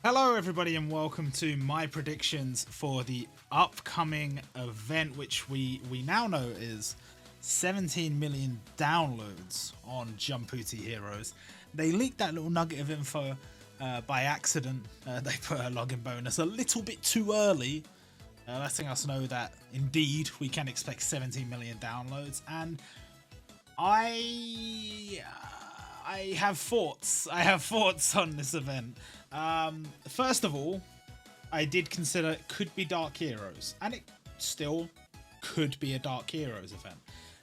Hello everybody and welcome to my predictions for the upcoming event, which we now know is 17 million downloads on Jumputi Heroes. They leaked that little nugget of info by accident. They put a login bonus a little bit too early, letting us know that indeed we can expect 17 million downloads. And I have thoughts. I have thoughts on this event. First of all, I did consider it could be Dark Heroes, and it still could be a Dark Heroes event.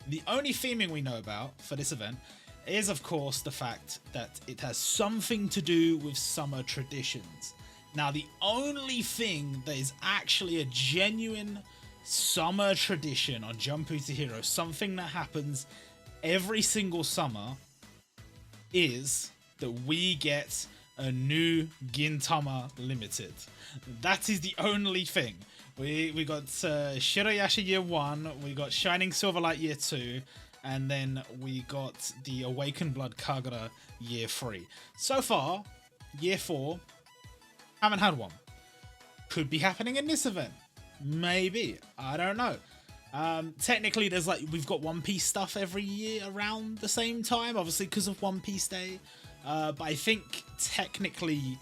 The only theming we know about for this event is, of course, the fact that it has something to do with summer traditions. Now, the only thing that is actually a genuine summer tradition on Jumputi Heroes, something that happens every single summer, is that we get a new Gintama Limited. That is the only thing. We got Shiroyashi Year 1, we got Shining Silverlight Year 2, and then we got the Awakened Blood Kagura Year 3. So far, Year 4, haven't had one. Could be happening in this event. Maybe. I don't know. Technically, we've got One Piece stuff every year around the same time, obviously because of One Piece Day. But I think technically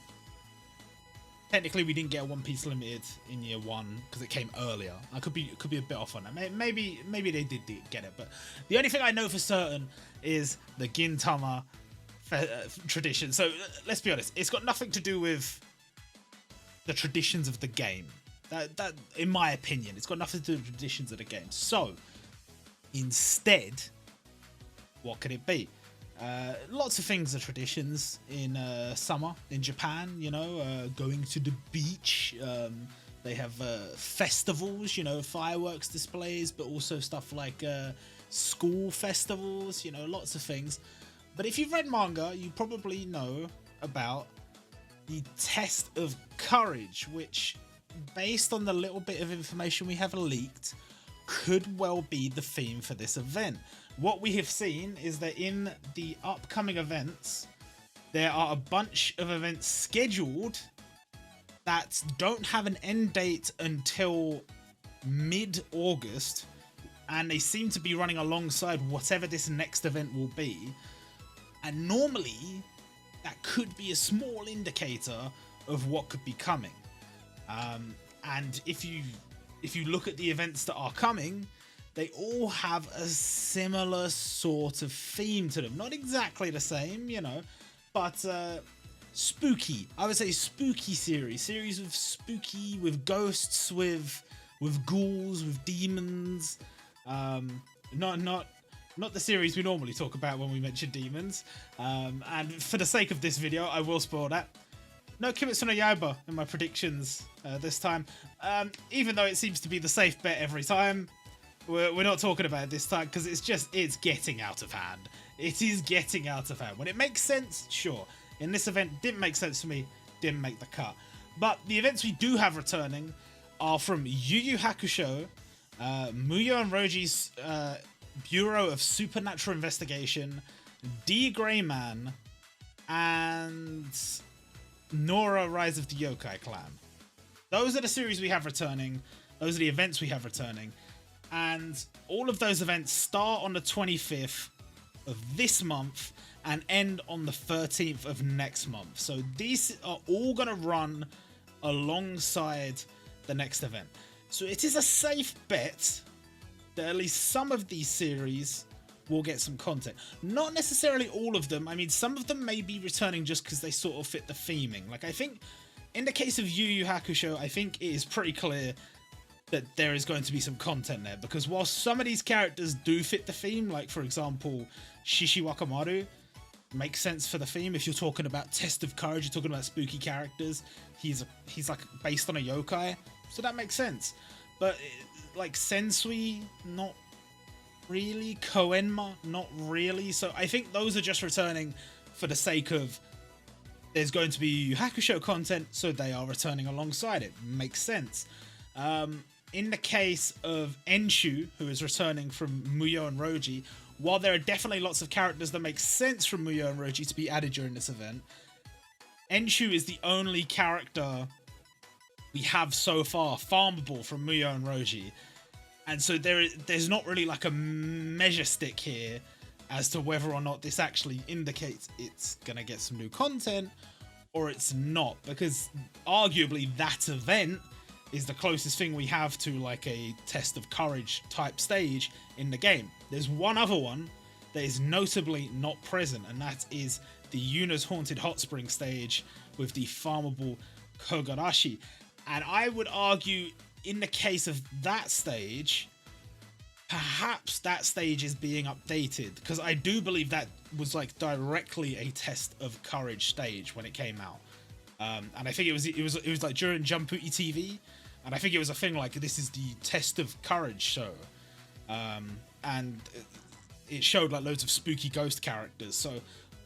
we didn't get a One Piece Limited in Year 1 because it came earlier. I could be a bit off on that. Maybe they did get it, but the only thing I know for certain is the Gintama tradition. So let's be honest, it's got nothing to do with the traditions of the game. That, in my opinion, it's got nothing to do with the traditions of the game. So, instead, what could it be? Lots of things are traditions in summer in Japan. You know, going to the beach. They have festivals. You know, fireworks displays, but also stuff like school festivals. You know, lots of things. But if you've read manga, you probably know about the Test of Courage, which, based on the little bit of information we have leaked, could well be the theme for this event. What we have seen is that in the upcoming events, there are a bunch of events scheduled that don't have an end date until mid-August, and they seem to be running alongside whatever this next event will be. And normally, that could be a small indicator of what could be coming. And if you look at the events that are coming, they all have a similar sort of theme to them. Not exactly the same, you know, but spooky. I would say spooky series with spooky, with ghosts, with ghouls, with demons. Not the series we normally talk about when we mention demons. And for the sake of this video, I will spoil that. No Kimetsu no Yaiba in my predictions this time. Even though it seems to be the safe bet every time, we're not talking about it this time because it's getting out of hand. It is getting out of hand. When it makes sense, sure. In this event, didn't make sense for me, didn't make the cut. But the events we do have returning are from Yu Yu Hakusho, Muyo and Roji's Bureau of Supernatural Investigation, D. Grey Man, and Nora Rise of the Yokai Clan. Those are the series we have returning. Those are the events we have returning. And all of those events start on the 25th of this month and end on the 13th of next month. So these are all going to run alongside the next event. So it is a safe bet that at least some of these series will get some content. Not necessarily all of them. I mean, some of them may be returning just because they sort of fit the theming. Like, I think in the case of Yu Yu Hakusho, I think it is pretty clear that there is going to be some content there, because while some of these characters do fit the theme, like for example Shishi Wakamaru makes sense for the theme. If you're talking about Test of Courage, you're talking about spooky characters, he's like based on a yokai, so that makes sense. But like Sensui, not really. Koenma, not really. So I think those are just returning for the sake of there's going to be Yu Yu Hakusho content, so they are returning alongside it. Makes sense. In the case of Enshu, who is returning from Muyo and Roji, while there are definitely lots of characters that make sense from Muyo and Roji to be added during this event, Enshu is the only character we have so far farmable from Muyo and Roji, and so there's not really like a measure stick here as to whether or not this actually indicates it's gonna get some new content or it's not, because arguably that event is the closest thing we have to like a test of courage type stage in the game. There's one other one that is notably not present, and that is the Yuna's Haunted Hot Spring stage with the farmable Kogarashi. And I would argue in the case of that stage, perhaps that stage is being updated, because I do believe that was like directly a test of courage stage when it came out. And I think it was like during Jumputi TV, and I think it was a thing like, this is the test of courage show. And it showed like loads of spooky ghost characters, so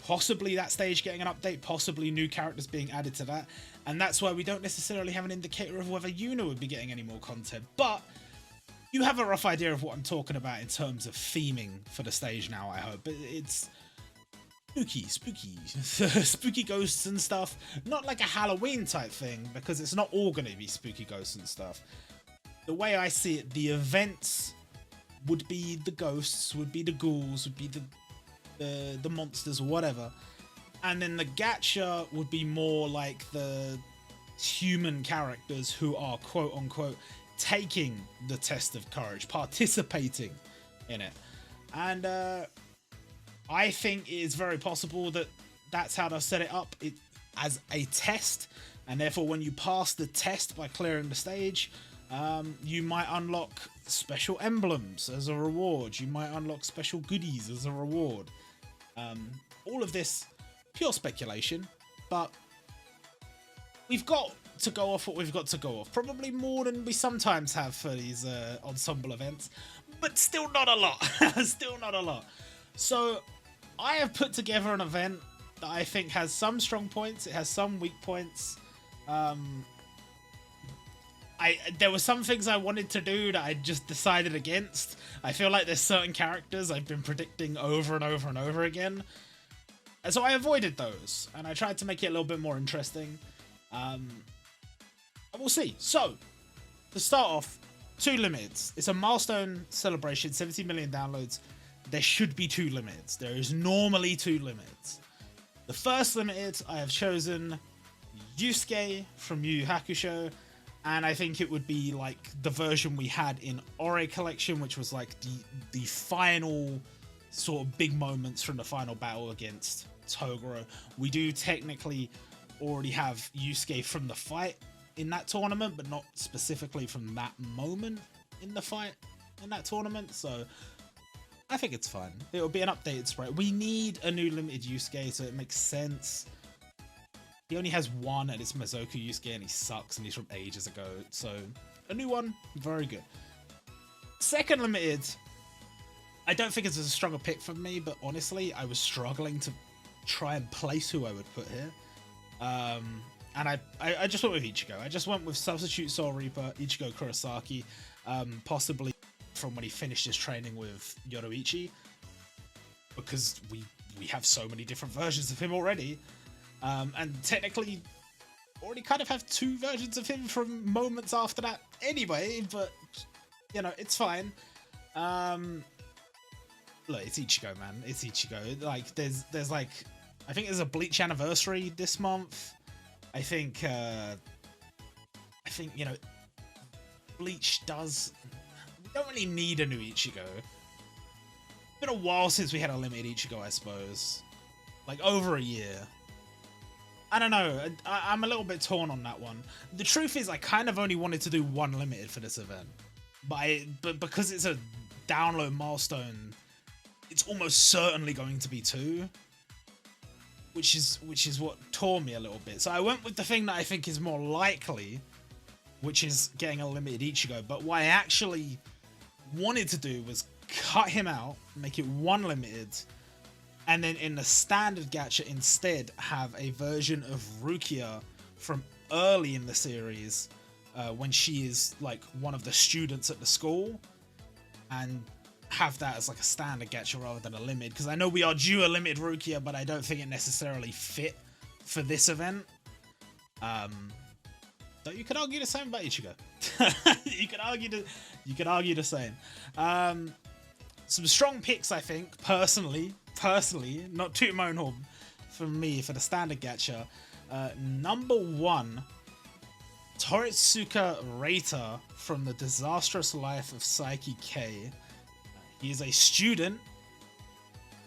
possibly that stage getting an update, possibly new characters being added to that, and that's why we don't necessarily have an indicator of whether Yuna would be getting any more content. But you have a rough idea of what I'm talking about in terms of theming for the stage now, I hope. It's spooky ghosts and stuff. Not like a Halloween type thing, because it's not all going to be spooky ghosts and stuff. The way I see it, the events would be the ghosts, would be the ghouls, would be the monsters or whatever, and then the gacha would be more like the human characters who are quote unquote taking the test of courage, participating in it. And I think it is very possible that that's how they'll set it up, it as a test, and therefore when you pass the test by clearing the stage, you might unlock special emblems as a reward, you might unlock special goodies as a reward. All of this pure speculation, but we've got to go off what we've got to go off. Probably more than we sometimes have for these ensemble events, but still not a lot. Still not a lot. So I have put together an event that I think has some strong points, it has some weak points. There were some things I wanted to do that I just decided against. I feel like there's certain characters I've been predicting over and over and over again, and so I avoided those, and I tried to make it a little bit more interesting. We'll see. So, to start off, 2 limiteds. It's a milestone celebration, 70 million downloads. There should be 2 limiteds. There is normally 2 limiteds. The first limited, I have chosen Yusuke from Yu Yu Hakusho, and I think it would be like the version we had in Ore Collection, which was like the final sort of big moments from the final battle against Toguro. We do technically already have Yusuke from the fight in that tournament, but not specifically from that moment in the fight in that tournament, so I think it's fine. It'll be an updated sprite. We need a new limited Yusuke, so it makes sense. He only has one, and it's Mazoku Yusuke, and he sucks, and he's from ages ago, so a new one, very good. Second limited, I don't think it's a stronger pick for me, but honestly, I was struggling to try and place who I would put here. And I just went with Ichigo. I just went with Substitute Soul Reaper, Ichigo Kurosaki, possibly from when he finished his training with Yoruichi, because we have so many different versions of him already, and technically already kind of have 2 versions of him from moments after that anyway, but you know, it's fine. Look, it's Ichigo, man. It's Ichigo. Like, there's like, I think there's a Bleach anniversary this month. I think, you know, Bleach does... We don't really need a new Ichigo. It's been a while since we had a limited Ichigo, I suppose. Like, over a year. I don't know. I'm a little bit torn on that one. The truth is, I kind of only wanted to do 1 limited for this event. But because it's a download milestone, it's almost certainly going to be 2. Which is what tore me a little bit. So I went with the thing that I think is more likely, which is getting a limited Ichigo. But what I actually wanted to do was cut him out, make it 1 limited, and then in the standard gacha instead have a version of Rukia from early in the series, when she is like one of the students at the school, and have that as like a standard gacha rather than a limit, because I know we are due a limited Rukia, but I don't think it necessarily fit for this event. Though you could argue the same about Ichigo. you could argue the same. Some strong picks, I think, personally, not tooting my own horn, for me, for the standard gacha. Number 1, Toritsuka Reita from The Disastrous Life of Saiki K. He is a student,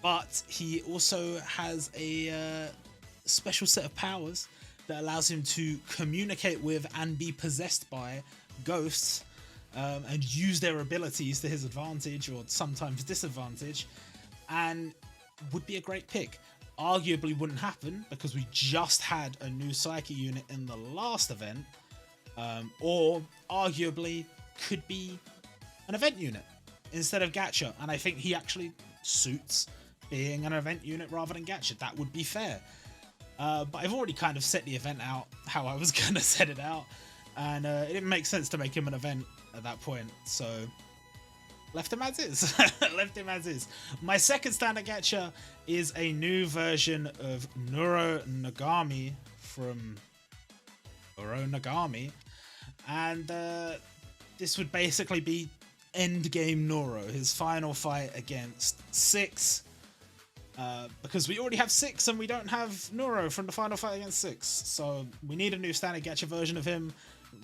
but he also has a special set of powers that allows him to communicate with and be possessed by ghosts, and use their abilities to his advantage or sometimes disadvantage, and would be a great pick. Arguably wouldn't happen because we just had a new Psyche unit in the last event, or arguably could be an event unit instead of gacha, and I think he actually suits being an event unit rather than gacha. That would be fair. But I've already kind of set the event out how I was going to set it out, and it didn't make sense to make him an event at that point, so left him as is. Left him as is. My second standard gacha is a new version of Nuro Nagami from Nuro Nagami, and this would basically be endgame Nuro, his final fight against 6. Because we already have 6 and we don't have Nuro from the final fight against 6. So we need a new standard gacha version of him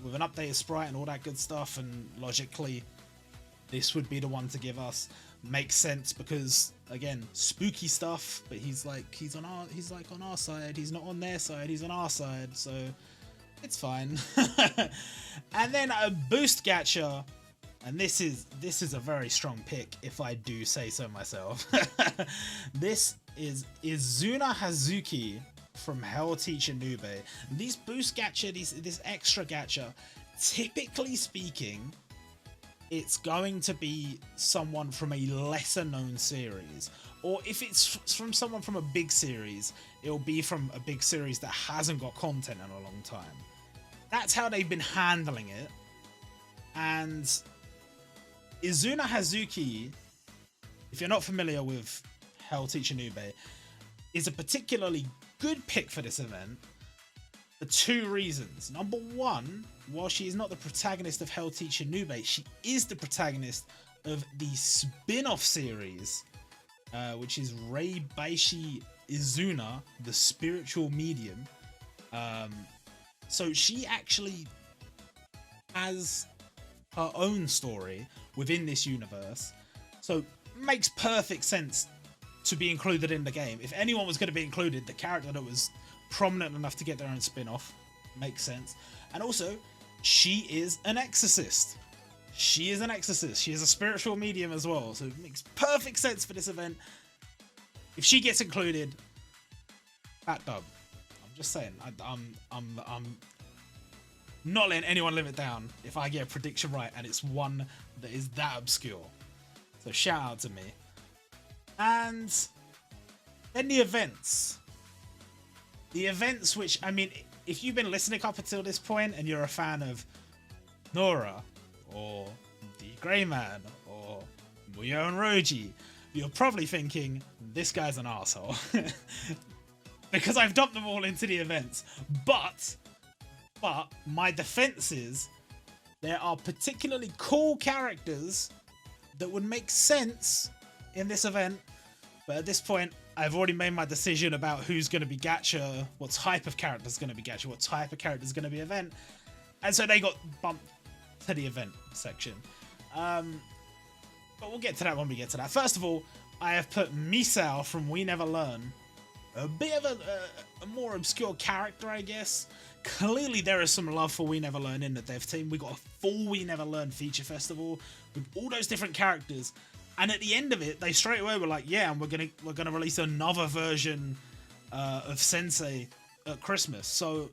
with an updated sprite and all that good stuff, and logically this would be the one to give us. Makes sense because, again, spooky stuff, but he's like on our side, he's not on their side, he's on our side, so it's fine. And then a boost gacha, and this is a very strong pick if I do say so myself. This is Izuna Hazuki from Hell Teacher Nube. These boost gacha, this extra gacha, typically speaking, it's going to be someone from a lesser known series, or if it's from someone from a big series, it'll be from a big series that hasn't got content in a long time. That's how they've been handling it. And Izuna Hazuki, if you're not familiar with Hell Teacher Nube, is a particularly good pick for this event for 2 reasons. Number 1, while she is not the protagonist of Hell Teacher Nube, she is the protagonist of the spin-off series, which is Rei Baishi Izuna, the Spiritual Medium. So she actually has her own story within this universe, so makes perfect sense to be included in the game. If anyone was going to be included, the character that was prominent enough to get their own spin-off makes sense. And also, she is an exorcist. She is a spiritual medium as well, so it makes perfect sense for this event. If she gets included, fat dub. I'm just saying. I'm not letting anyone live it down if I get a prediction right and it's one that is that obscure. So shout out to me. And then the events. The events which, I mean, if you've been listening up until this point and you're a fan of Nora, or the Grey Man, or Muyo and Roji, you're probably thinking, this guy's an arsehole. Because I've dumped them all into the events. But my defense is, there are particularly cool characters that would make sense in this event, but at this point I've already made my decision about who's going to be gacha, what type of character is going to be gacha, what type of character is going to be event, and so they got bumped to the event section. But we'll get to that when we get to that. First of all, I have put Misao from We Never Learn, a bit of a more obscure character, I guess. Clearly there is some love for We Never Learn in the dev team. We got a full We Never Learn feature festival with all those different characters, and at the end of it, they straight away were like, yeah, and we're gonna release another version of Sensei at Christmas. So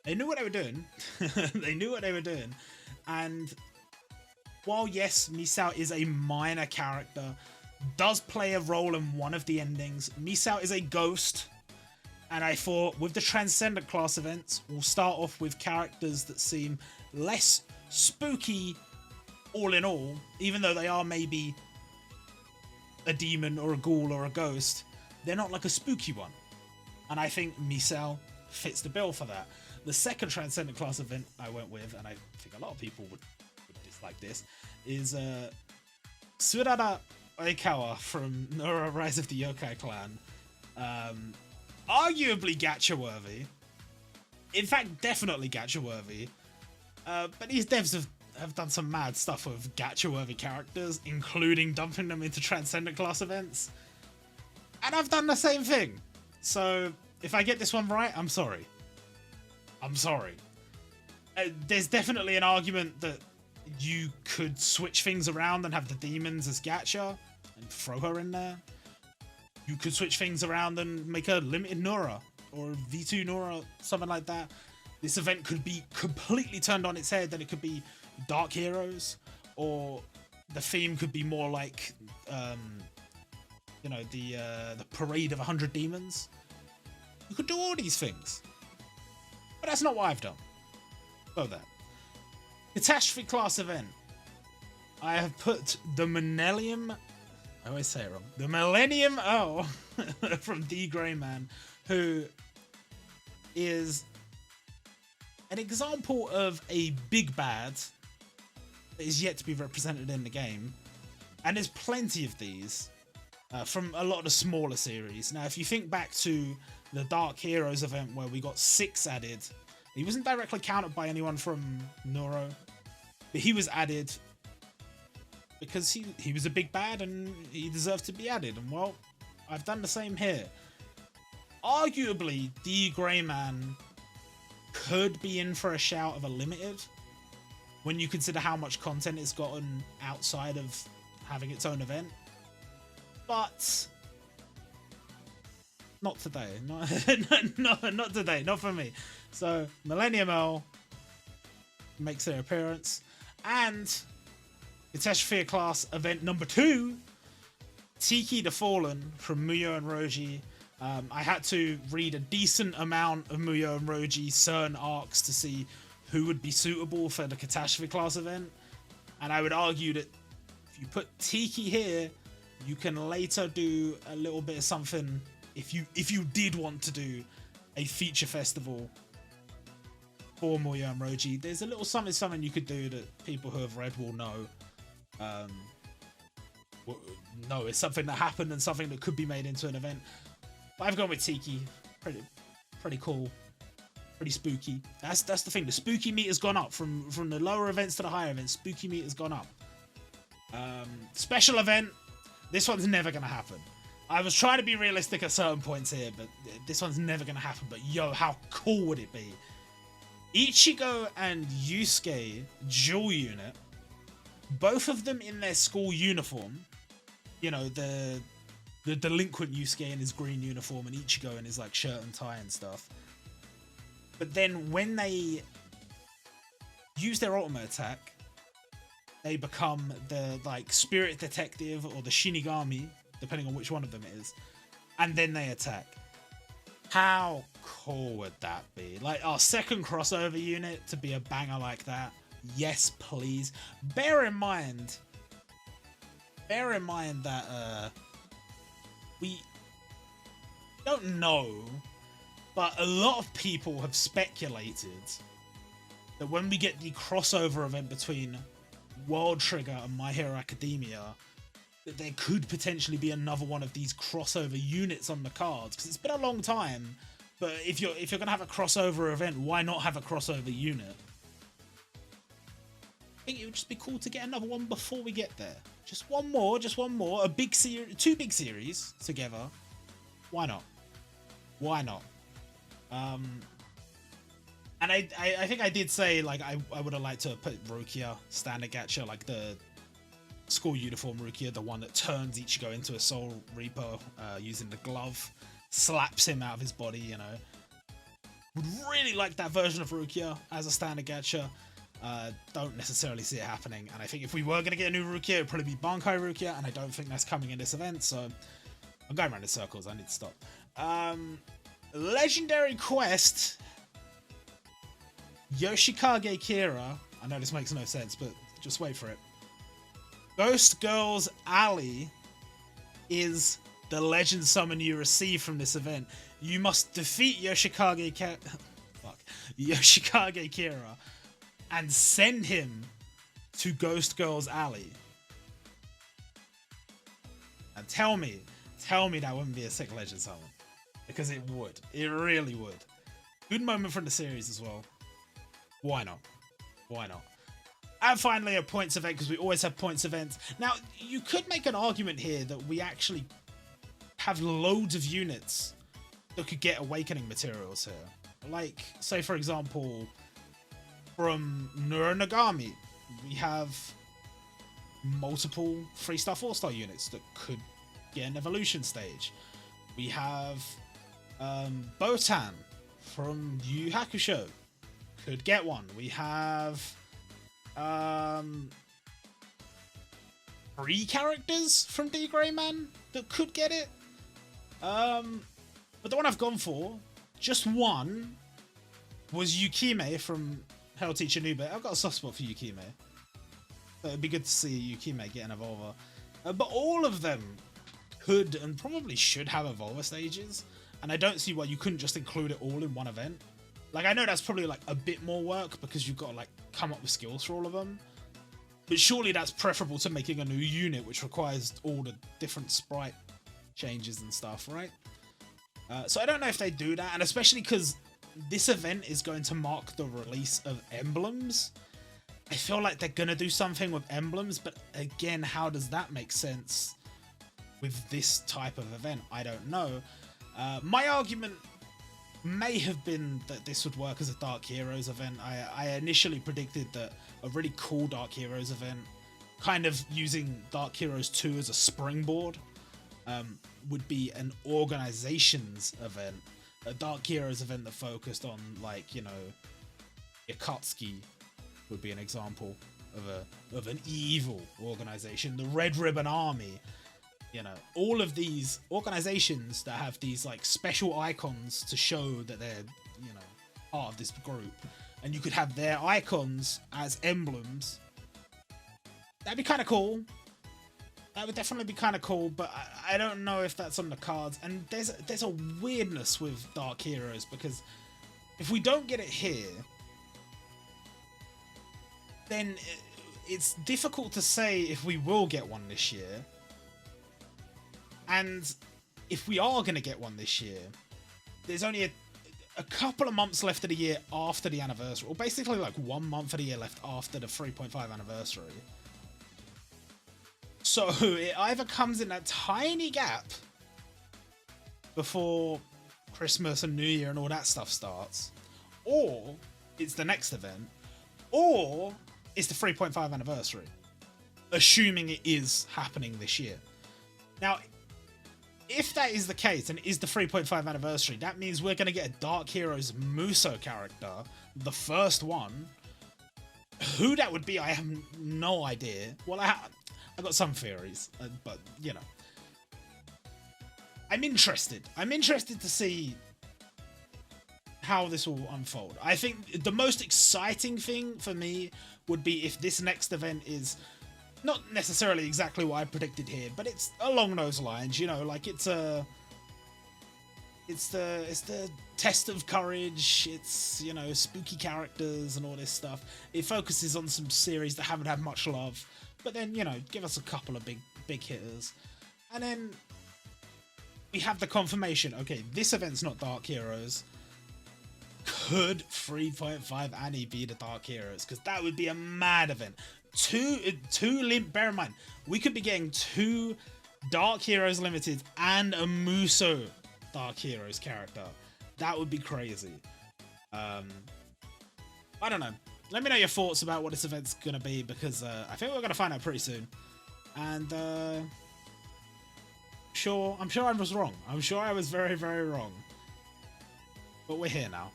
they knew what they were doing. They knew what they were doing. And while yes, Misao is a minor character, does play a role in one of the endings. Misao is a ghost, and I thought with the Transcendent class events, we'll start off with characters that seem less spooky all in all, even though they are maybe a demon or a ghoul or a ghost. They're not like a spooky one. And I think Misel fits the bill for that. The second Transcendent class event I went with, and I think a lot of people would dislike this, is Surada Oikawa from Nora Rise of the Yokai Clan. Arguably gacha-worthy. In fact, definitely gacha-worthy. But these devs have done some mad stuff with gacha-worthy characters, including dumping them into Transcendent class events. And I've done the same thing. So, if I get this one right, I'm sorry. I'm sorry. There's definitely an argument that you could switch things around and have the demons as gacha and throw her in there. You could switch things around and make a limited Nora or V2 Nora, something like that. This event could be completely turned on its head, and it could be Dark Heroes, or the theme could be more like, you know, the Parade of 100 Demons. You could do all these things. But that's not what I've done. So that. Catastrophe class event. I have put the Millennium... I always say it wrong. The Millennium O from D. Greyman, who is an example of a big bad that is yet to be represented in the game. And there's plenty of these from a lot of the smaller series. Now, if you think back to the Dark Heroes event where we got 6 added, he wasn't directly counted by anyone from Noro, but he was added because he was a big bad and he deserved to be added. And well, I've done the same here. Arguably, D. Greyman could be in for a shout of a limited when you consider how much content it's gotten outside of having its own event. But not today. Not today. Not for me. So Millennium L makes their appearance, and Catastrophe class event number 2, Tiki the Fallen from Muyo and Roji. I had to read a decent amount of Muyo and Roji certain arcs to see who would be suitable for the Catastrophe class event, and I would argue that if you put Tiki here, you can later do a little bit of something if you did want to do a feature festival for Muyo and Roji. There's a little something you could do that people who have read will know. No, it's something that happened and something that could be made into an event. But I've gone with Tiki. Pretty cool. Pretty spooky. That's the thing. The spooky meter's gone up from the lower events to the higher events. Spooky meter's gone up. Special event. This one's never gonna happen. I was trying to be realistic at certain points here, but this one's never gonna happen. But yo, how cool would it be? Ichigo and Yusuke dual unit. Both of them in their school uniform. You know, the delinquent Yusuke in his green uniform and Ichigo in his like shirt and tie and stuff. But then when they use their ultimate attack, they become the like spirit detective or the Shinigami, depending on which one of them it is, and then they attack. How cool would that be? Like our second crossover unit to be a banger like that. Yes, please. Bear in mind that we don't know, but a lot of people have speculated that when we get the crossover event between World Trigger and My Hero Academia, that there could potentially be another one of these crossover units on the cards, because it's been a long time. But if you're gonna have a crossover event, why not have a crossover unit? I think it would just be cool to get another one before we get there. Just one more. A big series, 2 big series together. Why not? Why not? And I think I did say like I would have liked to put Rukia standard gacha, like the school uniform Rukia, the one that turns Ichigo into a Soul Reaper using the glove, slaps him out of his body. You know, would really like that version of Rukia as a standard gacha. Don't necessarily see it happening, and I think if we were going to get a new Rukia, it would probably be Bankai Rukia, and I don't think that's coming in this event, so I'm going around in circles. I need to stop. Legendary Quest, Yoshikage Kira. I know this makes no sense, but just wait for it. Ghost Girls Alley is the legend summon you receive from this event. You must defeat Yoshikage Kira and send him to Ghost Girl's alley. And tell me that wouldn't be a sick legend summon. Because it would. It really would. Good moment from the series as well. Why not? Why not? And finally, a points event, because we always have points events. Now, you could make an argument here that we actually have loads of units that could get awakening materials here. Like, say for example, from Neuronagami, we have multiple 3-star 4-star units that could get an evolution stage. We have Botan from Yu Yu Hakusho, could get one. We have 3 characters from D Greyman that could get it. But the one I've gone for, just one, was Yukime from Hell Teacher Nube. I've got a soft spot for Yukime. So it'd be good to see Yukime get an Evolver. But all of them could and probably should have Evolver stages. And I don't see why you couldn't just include it all in one event. Like, I know that's probably like a bit more work because you've got to like come up with skills for all of them. But surely that's preferable to making a new unit which requires all the different sprite changes and stuff, right? So I don't know if they do that, and especially because this event is going to mark the release of emblems. I feel like they're going to do something with emblems, but again, how does that make sense with this type of event? I don't know. My argument may have been that this would work as a Dark Heroes event. I initially predicted that a really cool Dark Heroes event, kind of using Dark Heroes 2 as a springboard, would be an organizations event, a Dark Heroes event that focused on, like, you know, Akatsuki would be an example of an evil organization, the Red Ribbon Army, you know, all of these organizations that have these like special icons to show that they're, you know, part of this group, and you could have their icons as emblems. That'd be kind of cool. That would definitely be kind of cool, but I don't know if that's on the cards. And there's a weirdness with Dark Heroes, because if we don't get it here, then it's difficult to say if we will get one this year. And if we are going to get one this year, there's only a couple of months left of the year after the anniversary, or basically like 1 month of the year left after the 3.5 anniversary. So it either comes in that tiny gap before Christmas and New Year and all that stuff starts, or it's the next event, or it's the 3.5 anniversary, assuming it is happening this year. Now, if that is the case and it is the 3.5 anniversary, that means we're going to get a Dark Heroes Muso character, the first one. Who that would be, I have no idea. Well, I've got some theories, but, you know. I'm interested. I'm interested to see how this will unfold. I think the most exciting thing for me would be if this next event is not necessarily exactly what I predicted here, but it's along those lines, you know, like it's the test of courage, it's, you know, spooky characters and all this stuff. It focuses on some series that haven't had much love, but then, you know, give us a couple of big hitters. And then we have the confirmation, okay, this event's not Dark Heroes. Could 3.5 Annie be the Dark Heroes? Because that would be a mad event. Bear in mind, we could be getting 2 Dark Heroes Limited and a Muso Dark Heroes character. That would be crazy. I don't know. Let me know your thoughts about what this event's gonna be, because I think we're gonna find out pretty soon. And I'm sure I was wrong. I'm sure I was very, very wrong. But we're here now.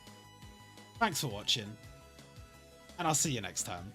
Thanks for watching, and I'll see you next time.